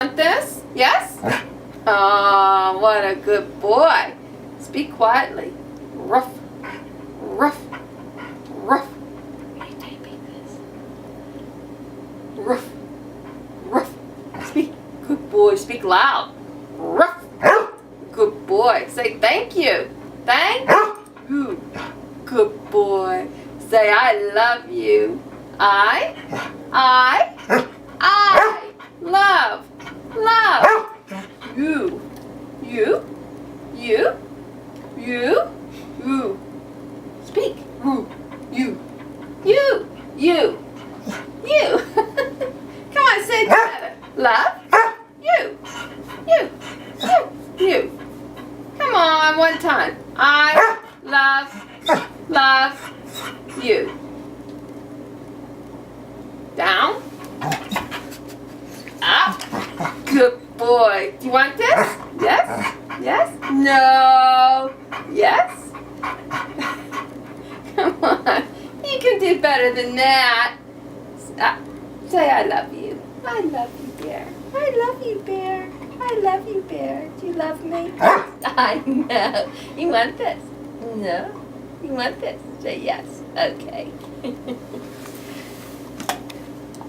Want this? Yes? Oh, what a good boy. Speak quietly. Ruff, ruff, ruff. Are you typing this? Ruff, ruff. Speak. Good boy. Speak loud. Ruff. Good boy. Say thank you. Thank you. Good boy. Say I love you. I love you. You. Speak. You. Come on, say it together. Love you. You. Come on, one time. I love you. Down. Up. Good boy. Do you want this? Yes? Yes? No. Yes? Come on. You can do better than that. Say I love you. I love you, Bear. I love you, Bear. I love you, Bear. Do you love me? I know. You want this? No. You want this? Say yes. Okay.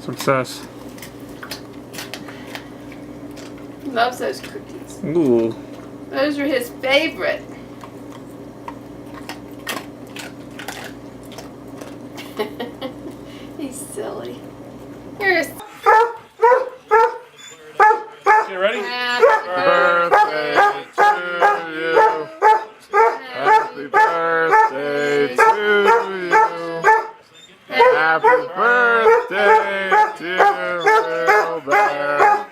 Success. He loves those cookies. Ooh. Those are his favorite. He's silly. Here's You ready? happy Birthday to you. Happy birthday to you. Happy birthday, dear Will Bear.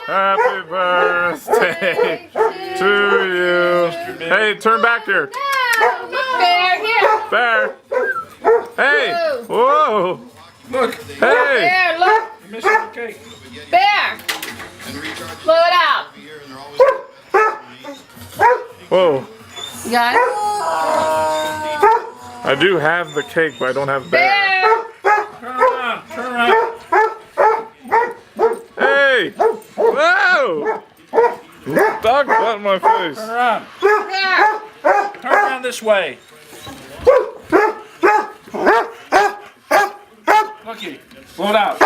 Happy birthday to you. Hey, turn back here. No, Bear, here. Bear. Hey. Whoa. Look, Hey. Bear, look. you're missing the cake. Bear, blow it out. Whoa. You got it? I do have the cake, but I don't have Bear. Bear. Turn around, turn around. Hey. Whoa. Dog got in my face. Turn around. Bear. Turn around this way. Looky, blow it out.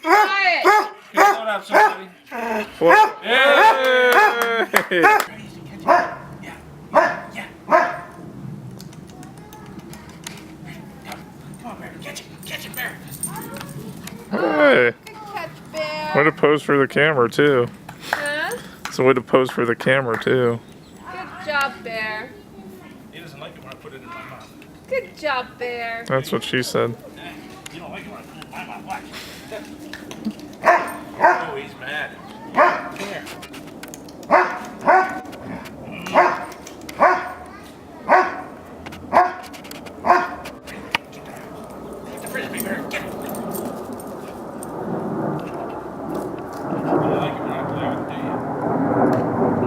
Quiet. Blow it out, somebody. What? Yeah. Hey. Come on, Bear. Catch it, Bear. Hey. Good catch, Bear. Way to pose for the camera too. Huh? It's a way to pose for the camera too. Good job, Bear. He doesn't like it when I put it in my mouth. Good job, Bear. That's what she said. You don't like it when I put it in my mouth. Watch. Oh, he's mad. Come here. Get the frisbee, Bear. Get it.